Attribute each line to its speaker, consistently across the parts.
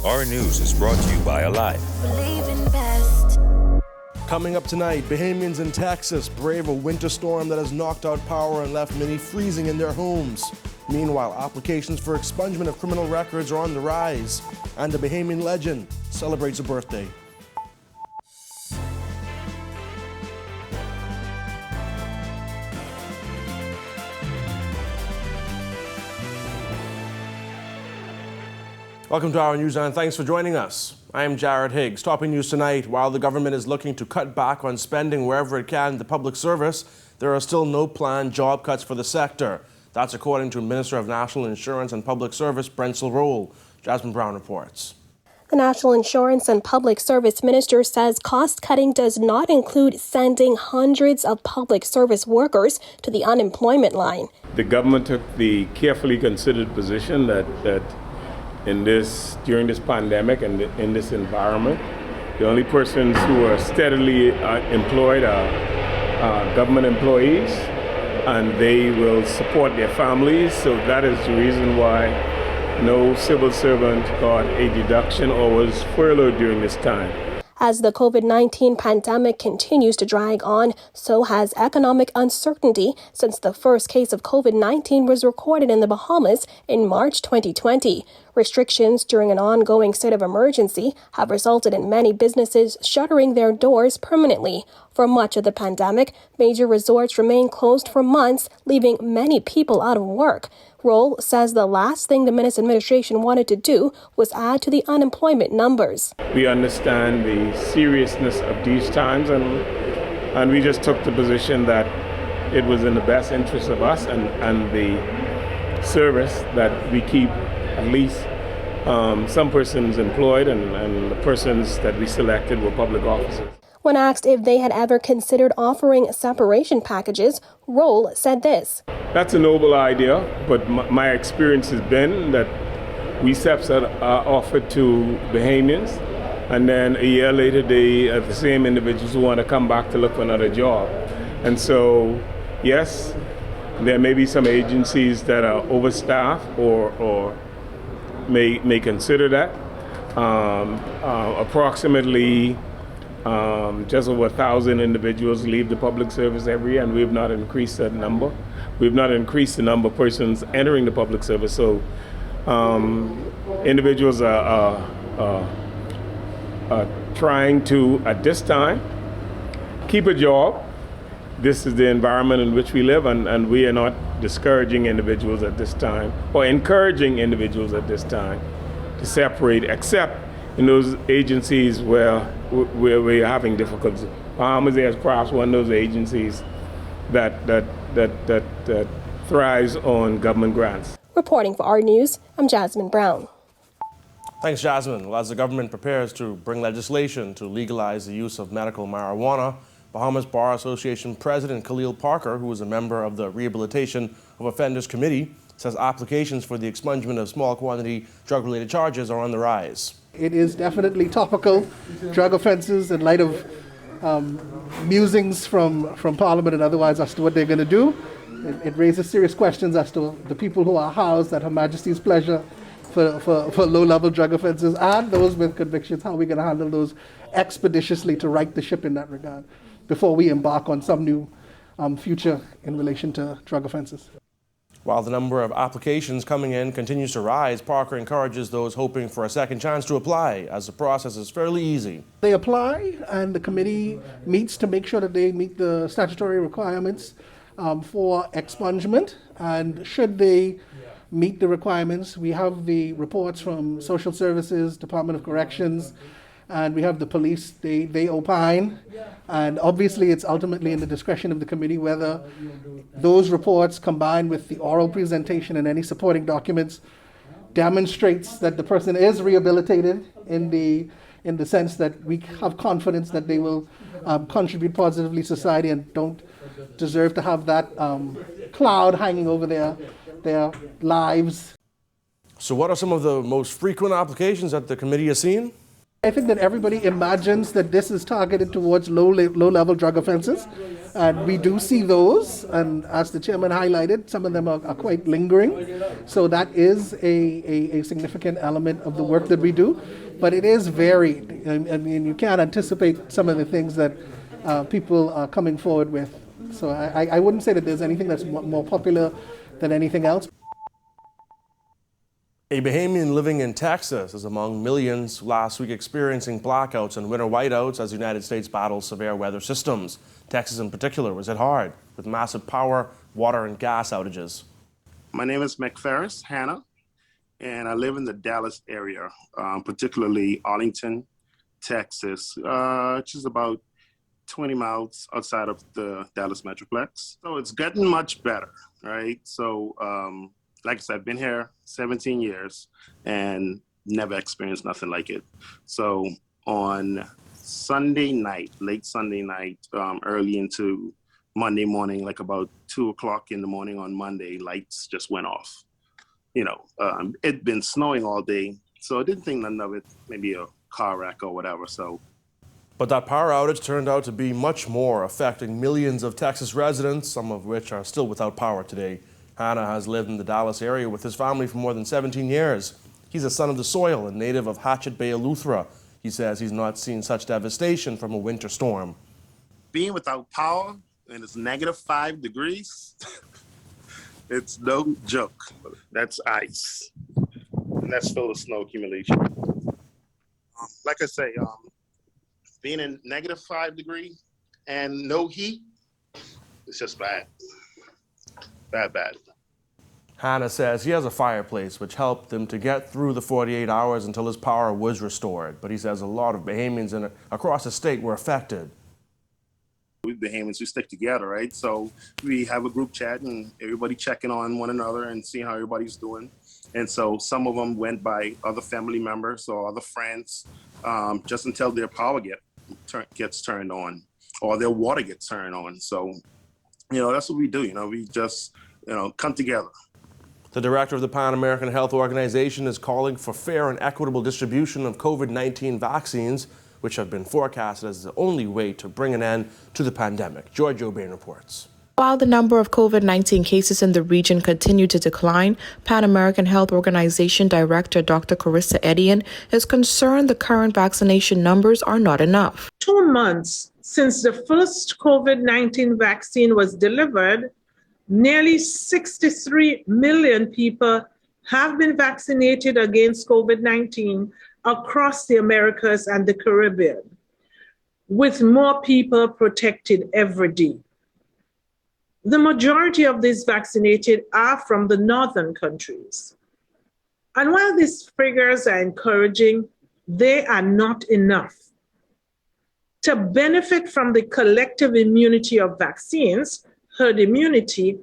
Speaker 1: Our news is brought to you by Alive.
Speaker 2: Coming up tonight, Bahamians in Texas brave a winter storm that has knocked out power and left many freezing in their homes. Meanwhile, applications for expungement of criminal records are on the rise, and a Bahamian legend celebrates a birthday. Welcome to our news and thanks for joining us. I am Jared Higgs. Topping news tonight, while the government is looking to cut back on spending wherever it can in the public service, there are still no planned job cuts for the sector. That's according to Minister of National Insurance and Public Service, Brensel Roll. Jasmine Brown reports.
Speaker 3: The National Insurance and Public Service Minister says cost-cutting does not include sending hundreds of public service workers to the unemployment line.
Speaker 4: The government took the carefully considered position that during this pandemic and in this environment, the only persons who are steadily employed are government employees, and they will support their families. So that is the reason why no civil servant got a deduction or was furloughed during this time.
Speaker 3: As the COVID-19 pandemic continues to drag on, so has economic uncertainty since the first case of COVID-19 was recorded in the Bahamas in March 2020. Restrictions during an ongoing state of emergency have resulted in many businesses shuttering their doors permanently. For much of the pandemic, major resorts remained closed for months, leaving many people out of work. Roll says the last thing the Minister administration wanted to do was add to the unemployment numbers.
Speaker 4: We understand the seriousness of these times, and we just took the position that it was in the best interest of us and the service that we keep at least some persons employed, and the persons that we selected were public officers.
Speaker 3: When asked if they had ever considered offering separation packages, Roll said this.
Speaker 4: That's a noble idea, but my experience has been that we SEPs are offered to Bahamians, and then a year later they are the same individuals who want to come back to look for another job. And so, yes, there may be some agencies that are overstaffed or may consider that. Approximately just over 1,000 individuals leave the public service every year, and we have not increased that number. We have not increased the number of persons entering the public service. So individuals are trying to, at this time, keep a job. This is the environment in which we live, and we are not discouraging individuals at this time or encouraging individuals at this time to separate, except in those agencies where we're having difficulties. Bahamas is perhaps one of those agencies that thrives on government grants.
Speaker 3: Reporting for our news, I'm Jasmine Brown.
Speaker 2: Thanks, Jasmine. Well, as the government prepares to bring legislation to legalize the use of medical marijuana, Bahamas Bar Association President Khalil Parker, who is a member of the Rehabilitation of Offenders Committee, says applications for the expungement of small quantity drug-related charges are on the rise.
Speaker 5: It is definitely topical. Drug offenses, in light of musings from Parliament and otherwise as to what they're going to do, it raises serious questions as to the people who are housed at Her Majesty's pleasure for low-level drug offenses and those with convictions, how are we going to handle those expeditiously to right the ship in that regard before we embark on some new future in relation to drug offenses.
Speaker 2: While the number of applications coming in continues to rise, Parker encourages those hoping for a second chance to apply, as the process is fairly easy.
Speaker 5: They apply, and the committee meets to make sure that they meet the statutory requirements for expungement. And should they meet the requirements, we have the reports from Social Services, Department of Corrections, and we have the police. They opine, and obviously it's ultimately in the discretion of the committee whether those reports combined with the oral presentation and any supporting documents demonstrates that the person is rehabilitated in the sense that we have confidence that they will contribute positively to society and don't deserve to have that cloud hanging over their lives.
Speaker 2: So what are some of the most frequent applications that the committee has seen?
Speaker 5: I think that everybody imagines that this is targeted towards low-level drug offenses, and we do see those. And as the chairman highlighted, some of them are quite lingering. So that is a significant element of the work that we do, but it is varied. I mean, you can't anticipate some of the things that people are coming forward with. So I wouldn't say that there's anything that's more popular than anything else.
Speaker 2: A Bahamian living in Texas is among millions last week experiencing blackouts and winter whiteouts as the United States battles severe weather systems. Texas in particular was hit hard with massive power, water, and gas outages.
Speaker 6: My name is McFerris Hannah, and I live in the Dallas area, particularly Arlington, Texas, which is about 20 miles outside of the Dallas Metroplex. So it's getting much better, right? So, like I said, I've been here 17 years and never experienced nothing like it. So on Sunday night, late Sunday night, early into Monday morning, like about 2 o'clock in the morning on Monday, lights just went off. You know, it'd been snowing all day, so I didn't think none of it, maybe a car wreck or whatever, so.
Speaker 2: But that power outage turned out to be much more, affecting millions of Texas residents, some of which are still without power today. Hannah has lived in the Dallas area with his family for more than 17 years. He's a son of the soil and native of Hatchet Bay, Eleuthera. He says he's not seen such devastation from a winter storm.
Speaker 6: Being without power and it's -5 degrees, it's no joke. That's ice. And that's filled with snow accumulation. Like I say, being in -5 degree and no heat, it's just bad. Bad.
Speaker 2: Hannah says he has a fireplace which helped him to get through the 48 hours until his power was restored. But he says a lot of Bahamians across the state were affected.
Speaker 6: We Bahamians, we stick together, right? So we have a group chat and everybody checking on one another and seeing how everybody's doing. And so some of them went by other family members or other friends just until their power gets turned on or their water gets turned on. So, you know, that's what we do. You know, we just, come together.
Speaker 2: The director of the Pan American Health Organization is calling for fair and equitable distribution of COVID-19 vaccines, which have been forecasted as the only way to bring an end to the pandemic. George O'Bain reports.
Speaker 7: While the number of COVID-19 cases in the region continue to decline, Pan American Health Organization Director Dr. Carissa Etienne is concerned the current vaccination numbers are not enough.
Speaker 8: 2 months since the first COVID-19 vaccine was delivered, nearly 63 million people have been vaccinated against COVID-19 across the Americas and the Caribbean, with more people protected every day. The majority of these vaccinated are from the northern countries. And while these figures are encouraging, they are not enough. To benefit from the collective immunity of vaccines, herd immunity,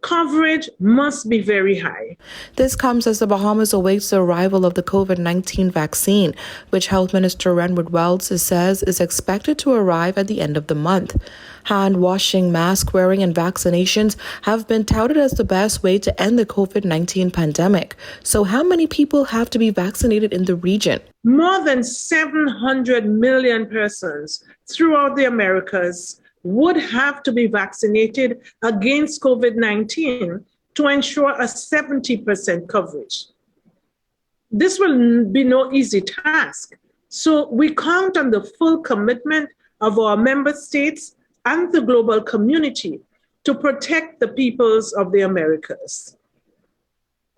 Speaker 8: coverage must be very high.
Speaker 7: This comes as the Bahamas awaits the arrival of the COVID-19 vaccine, which Health Minister Renwood Wells says is expected to arrive at the end of the month. Hand washing, mask wearing, and vaccinations have been touted as the best way to end the COVID-19 pandemic. So how many people have to be vaccinated in the region?
Speaker 8: More than 700 million persons throughout the Americas would have to be vaccinated against COVID-19 to ensure a 70% coverage. This will be no easy task. So we count on the full commitment of our member states and the global community to protect the peoples of the Americas.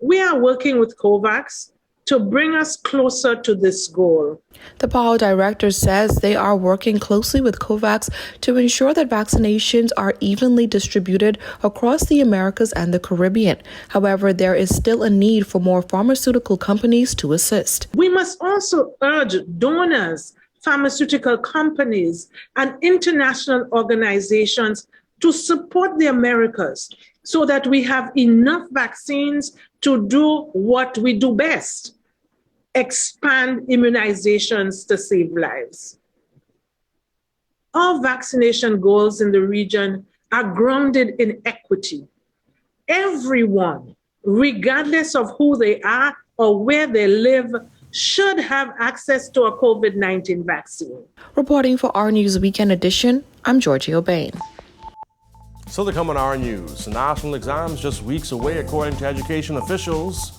Speaker 8: We are working with COVAX to bring us closer to this goal.
Speaker 7: The PAHO director says they are working closely with COVAX to ensure that vaccinations are evenly distributed across the Americas and the Caribbean. However, there is still a need for more pharmaceutical companies to assist.
Speaker 8: We must also urge donors, pharmaceutical companies, and international organizations to support the Americas so that we have enough vaccines to do what we do best, expand immunizations to save lives. Our vaccination goals in the region are grounded in equity. Everyone, regardless of who they are or where they live, should have access to a COVID-19 vaccine.
Speaker 7: Reporting for our News Weekend Edition, I'm Georgie O'Bain.
Speaker 2: Still to come on our news, national exams just weeks away according to education officials,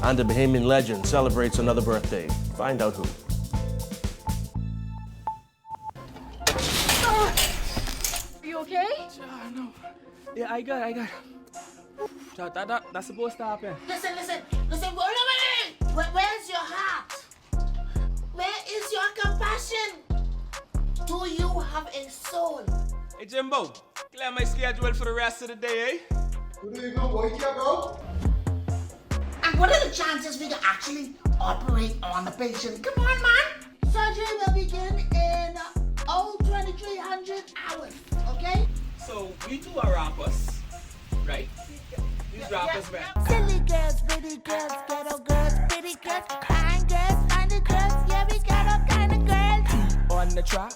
Speaker 2: and a Bahamian legend celebrates another birthday. Find out who.
Speaker 9: Are you okay?
Speaker 10: No. Yeah, I got. That's supposed to happen.
Speaker 11: Listen, wait. Where's your heart? Where is your compassion? Do you have a soul?
Speaker 10: Hey, Jimbo, clear my schedule for the rest of the day, eh?
Speaker 12: Where do you go, boy? You can't go.
Speaker 11: And what are the chances we can actually operate on the patient? Come on, man. Surgery will begin in 2300 hours, okay?
Speaker 10: So, we two are rappers, right? These rappers, man.
Speaker 11: Silly girls, pretty girls, ghetto girls, pretty girls, kind girls, funny girls, yeah, we got all kind of girls.
Speaker 10: T on the track,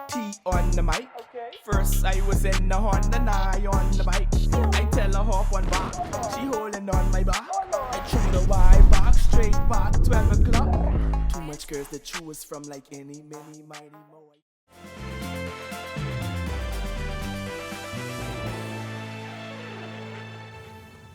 Speaker 10: T on the mic. First I was in the Honda, now on the bike. I tell her hop on back, she holding on my back. I threw the wide back, straight back, 12 o'clock. Too much girls to choose from like any, many, mighty, mo.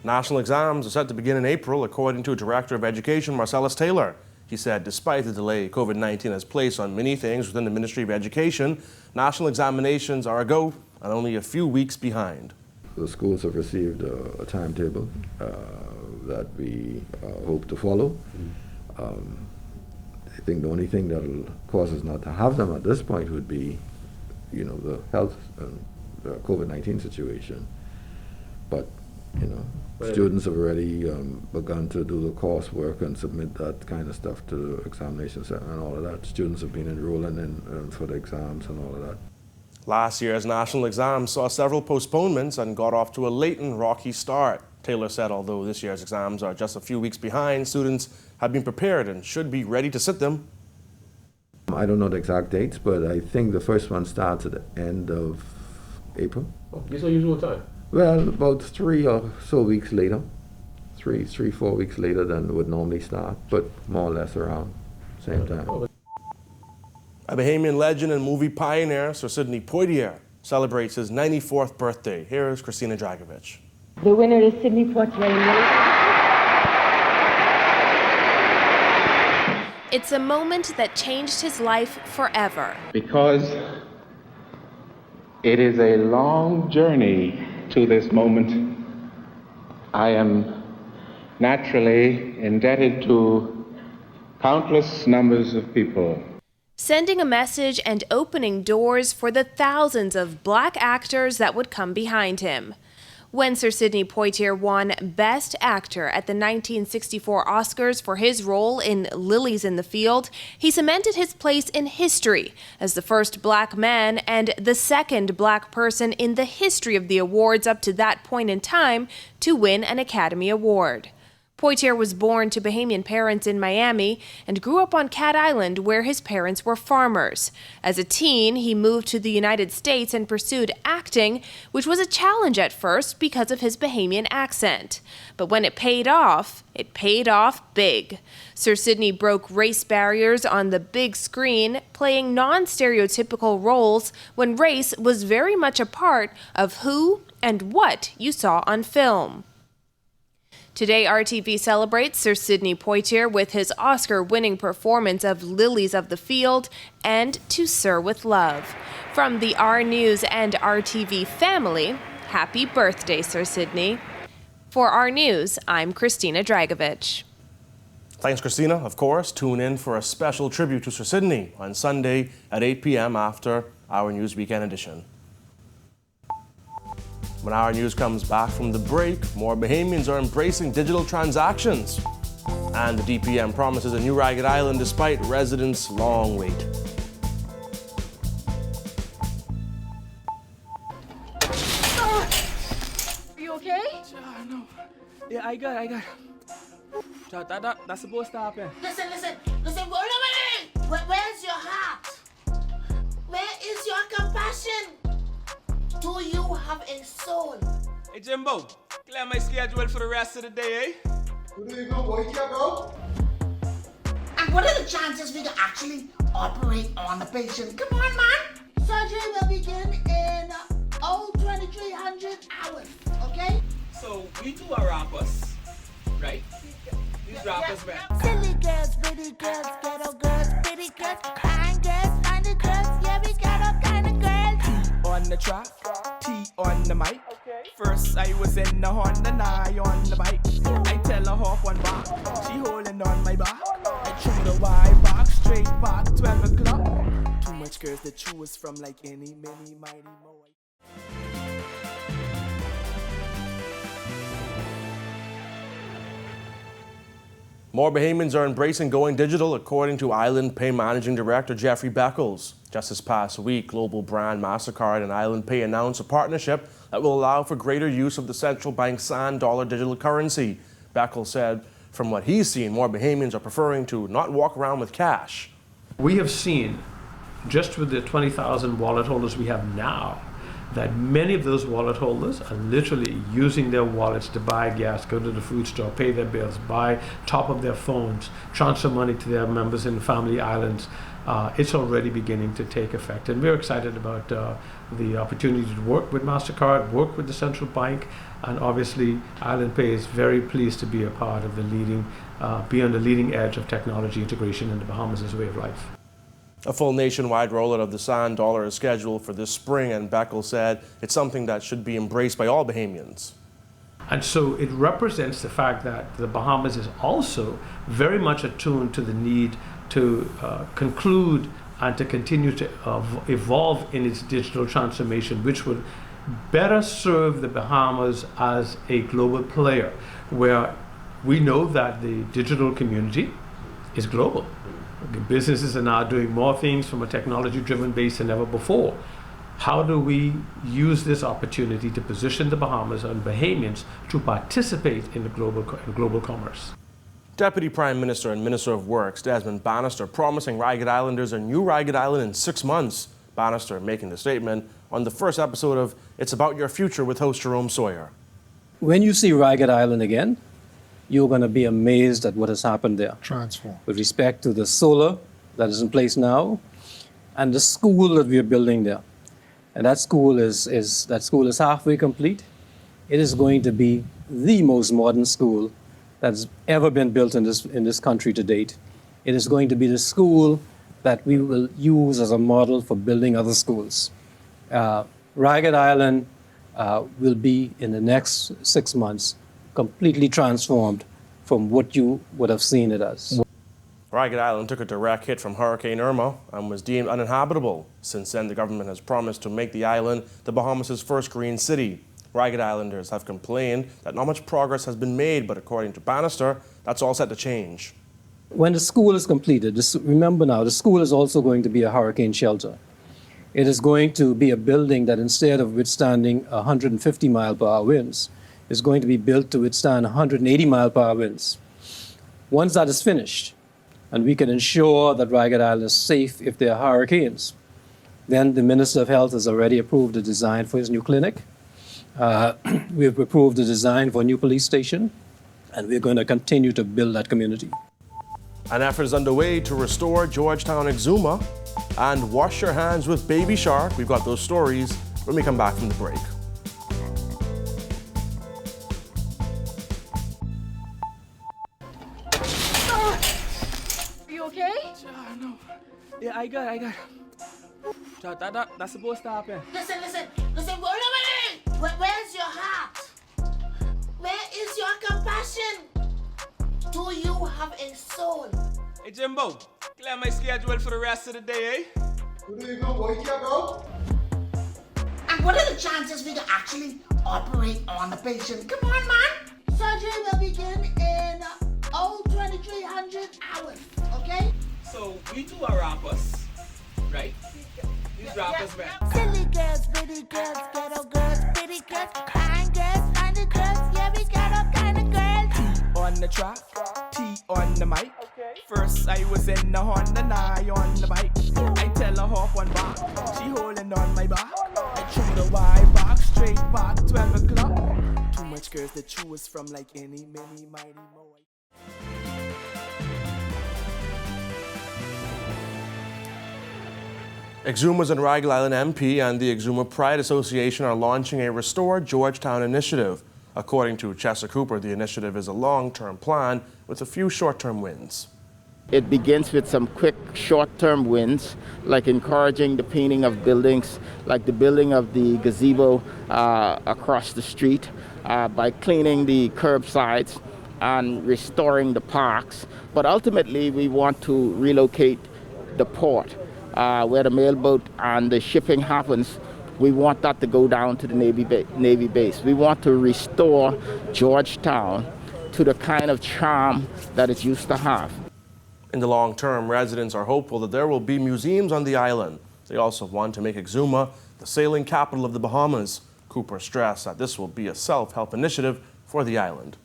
Speaker 2: National exams are set to begin in April, according to Director of Education Marcellus Taylor. He said despite the delay COVID-19 has placed on many things within the Ministry of Education, national examinations are a go and only a few weeks behind.
Speaker 13: The schools have received a timetable that we hope to follow. I think the only thing that will cause us not to have them at this point would be, the health and the COVID-19 situation. But, students have already begun to do the coursework and submit that kind of stuff to the examination center and all of that. Students have been enrolling in for the exams and all of that.
Speaker 2: Last year's national exams saw several postponements and got off to a late and rocky start. Taylor said although this year's exams are just a few weeks behind, students have been prepared and should be ready to sit them.
Speaker 13: I don't know the exact dates, but I think the first one starts at the end of April.
Speaker 2: Oh, this is the usual time?
Speaker 13: Well, about 3 or so weeks later. 4 weeks later than it would normally start, but more or less around same time.
Speaker 2: A Bahamian legend and movie pioneer, Sir Sidney Poitier, celebrates his 94th birthday. Here is Christina Dragovich.
Speaker 14: The winner is Sidney Poitier.
Speaker 3: It's a moment that changed his life forever.
Speaker 15: Because it is a long journey to this moment, I am naturally indebted to countless numbers of people.
Speaker 3: Sending a message and opening doors for the thousands of black actors that would come behind him. When Sir Sidney Poitier won Best Actor at the 1964 Oscars for his role in Lilies in the Field, he cemented his place in history as the first black man and the second black person in the history of the awards up to that point in time to win an Academy Award. Poitier was born to Bahamian parents in Miami and grew up on Cat Island where his parents were farmers. As a teen, he moved to the United States and pursued acting, which was a challenge at first because of his Bahamian accent. But when it paid off big. Sir Sidney broke race barriers on the big screen, playing non-stereotypical roles when race was very much a part of who and what you saw on film. Today, RTV celebrates Sir Sidney Poitier with his Oscar-winning performance of Lilies of the Field and To Sir with Love. From the R News and RTV family, happy birthday, Sir Sidney. For R News, I'm Christina Dragovich.
Speaker 2: Thanks, Christina. Of course, tune in for a special tribute to Sir Sidney on Sunday at 8 p.m. after Our News Weekend Edition. When Our News comes back from the break, more Bahamians are embracing digital transactions. And the DPM promises a new Ragged Island despite residents' long wait.
Speaker 9: Are you okay?
Speaker 10: No. Yeah, I got. That's supposed to happen.
Speaker 11: Listen, wait. Where's your heart? Where is your compassion? Do you have a soul?
Speaker 10: Hey, Jimbo, clear my schedule for the rest of the day, eh?
Speaker 12: Where do you go, boy? You can't go.
Speaker 11: And what are the chances we can actually operate on the patient? Come on, man. Surgery will begin in 2300 hours, okay?
Speaker 10: So we do our rappers, right? These rappers, man.
Speaker 11: Silly girls, pretty girls, ghetto girls, pretty girls, kind girls, minded girls, yeah, we got all kind of girls.
Speaker 10: T on the track, T on the mic. First I was in the Honda, now I on the bike. I tell her hop on back, she holding on my back. I threw the wide back, straight back, 12 o'clock. Too much girls to choose from, like any, many, mighty, mo.
Speaker 2: More Bahamians are embracing going digital, according to Island Pay Managing Director Jeffrey Beckles. Just this past week, global brand MasterCard and Island Pay announced a partnership that will allow for greater use of the central bank's sand dollar digital currency. Beckles said, from what he's seen, more Bahamians are preferring to not walk around with cash.
Speaker 16: We have seen, just with the 20,000 wallet holders we have now, that many of those wallet holders are literally using their wallets to buy gas, go to the food store, pay their bills, buy top of their phones, transfer money to their members in family islands. It's already beginning to take effect, and we're excited about the opportunity to work with MasterCard, work with the central bank, and obviously Island Pay is very pleased to be a part of the leading, be on the leading edge of technology integration in the Bahamas as a way of life.
Speaker 2: A full nationwide rollout of the sand dollar is scheduled for this spring, and Beckles said it's something that should be embraced by all Bahamians.
Speaker 16: And so it represents the fact that the Bahamas is also very much attuned to the need to conclude and to continue to evolve in its digital transformation, which would better serve the Bahamas as a global player, where we know that the digital community is global. Businesses are now doing more things from a technology-driven base than ever before. How do we use this opportunity to position the Bahamas and Bahamians to participate in the global commerce?
Speaker 2: Deputy Prime Minister and Minister of Works Desmond Bannister promising Ragged Islanders a new Ragged Island in 6 months. Bannister making the statement on the first episode of It's About Your Future with host Jerome Sawyer.
Speaker 17: When you see Ragged Island again, you're going to be amazed at what has happened there.
Speaker 18: Transform.
Speaker 17: With respect to the solar that is in place now and the school that we are building there. And that school is halfway complete. It is going to be the most modern school that's ever been built in this country to date. It is going to be the school that we will use as a model for building other schools. Ragged Island will be, in the next 6 months, completely transformed from what you would have seen it as.
Speaker 2: Ragged Island took a direct hit from Hurricane Irma and was deemed uninhabitable. Since then, the government has promised to make the island the Bahamas' first green city. Ragged Islanders have complained that not much progress has been made, but according to Bannister, that's all set to change.
Speaker 17: When the school is completed, remember now, the school is also going to be a hurricane shelter. It is going to be a building that, instead of withstanding 150 mile-per-hour winds, is going to be built to withstand 180 mile-per-hour winds. Once that is finished, and we can ensure that Ragged Island is safe if there are hurricanes, then the Minister of Health has already approved the design for his new clinic. We have approved the design for a new police station, and we're going to continue to build that community.
Speaker 2: An effort is underway to restore Georgetown Exuma and wash your hands with Baby Shark. We've got those stories when we come back from the break.
Speaker 10: No. Yeah, I got. That's supposed to happen.
Speaker 11: Listen, wait. Where's your heart? Where is your compassion? Do you have a soul?
Speaker 10: Hey, Jimbo, clear my schedule for the rest of the day, eh?
Speaker 12: Where do you go, boy? Can't go?
Speaker 11: And what are the chances we can actually operate on the patient? Come on, man. Surgery will begin in 2300 hours, okay?
Speaker 10: So we do our rappers, right? These rappers, man.
Speaker 11: Silly girls, pretty girls, ghetto girls, pretty girls, kind girls, minded girls, yeah, we got all kind of girls.
Speaker 10: T on the track, T on the mic. First I was in the Honda, now I on the bike. I tell her hop on back, she holding on my back. I threw the wide back, straight back, 12 o'clock. Too much girls to choose from, like any, many, mighty, mo.
Speaker 2: Exuma's and Raglan Island MP and the Exuma Pride Association are launching a Restore Georgetown initiative. According to Chester Cooper, the initiative is a long-term plan with a few short-term wins.
Speaker 18: It begins with some quick short-term wins, like encouraging the painting of buildings, like the building of the gazebo across the street, by cleaning the curbsides and restoring the parks. But ultimately, we want to relocate the port where the mailboat and the shipping happens. We want that to go down to the Navy base. We want to restore Georgetown to the kind of charm that it used to have.
Speaker 2: In the long term, residents are hopeful that there will be museums on the island. They also want to make Exuma the sailing capital of the Bahamas. Cooper stressed that this will be a self-help initiative for the island.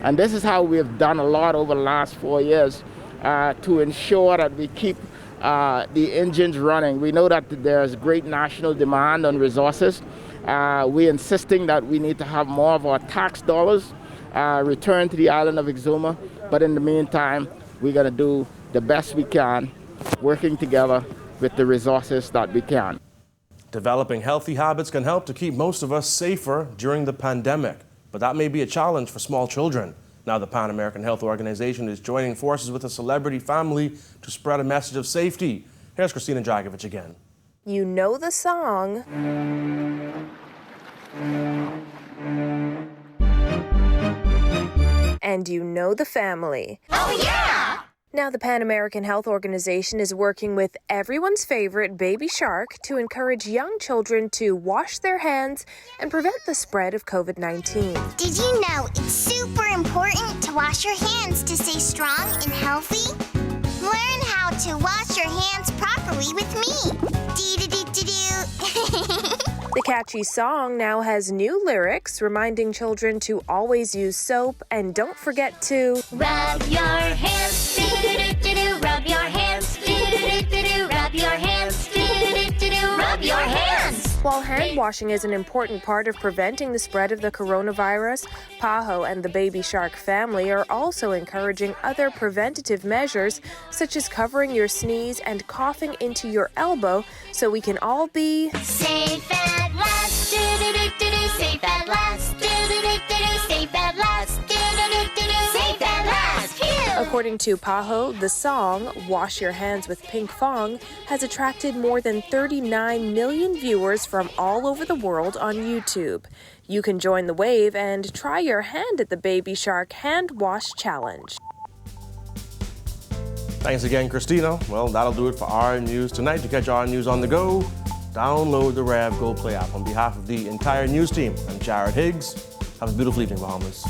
Speaker 18: And this is how we have done a lot over the last 4 years to ensure that we keep the engines running. We know that there's great national demand on resources. We're insisting that we need to have more of our tax dollars returned to the island of Exuma. But in the meantime, we're going to do the best we can, working together with the resources that we can.
Speaker 2: Developing healthy habits can help to keep most of us safer during the pandemic, but that may be a challenge for small children. Now the Pan American Health Organization is joining forces with a celebrity family to spread a message of safety. Here's Christina Dragovich again.
Speaker 19: You know the song. And you know the family.
Speaker 11: Oh, yeah!
Speaker 19: Now the Pan American Health Organization is working with everyone's favorite baby shark to encourage young children to wash their hands and prevent the spread of COVID-19.
Speaker 20: Did you know it's super important to wash your hands to stay strong and healthy? Learn how to wash your hands properly with me.
Speaker 19: The catchy song now has new lyrics reminding children to always use soap and don't forget to
Speaker 20: rub your hands, rub your hands, rub your hands, rub your hands.
Speaker 19: While hand washing is an important part of preventing the spread of the coronavirus, Paho and the baby shark family are also encouraging other preventative measures, such as covering your sneeze and coughing into your elbow, so we can all be
Speaker 20: safe at last. Safe at last. Safe at last. Safe at last.
Speaker 19: According to Paho, the song Wash Your Hands with Pink Fong has attracted more than 39 million viewers from all over the world on YouTube. You can join the wave and try your hand at the Baby Shark Hand Wash Challenge.
Speaker 2: Thanks again, Christina. Well, that'll do it for our news tonight. To catch our news on the go, download the Rev Go Play app. On behalf of the entire news team, I'm Jared Higgs. Have a beautiful evening, Bahamas.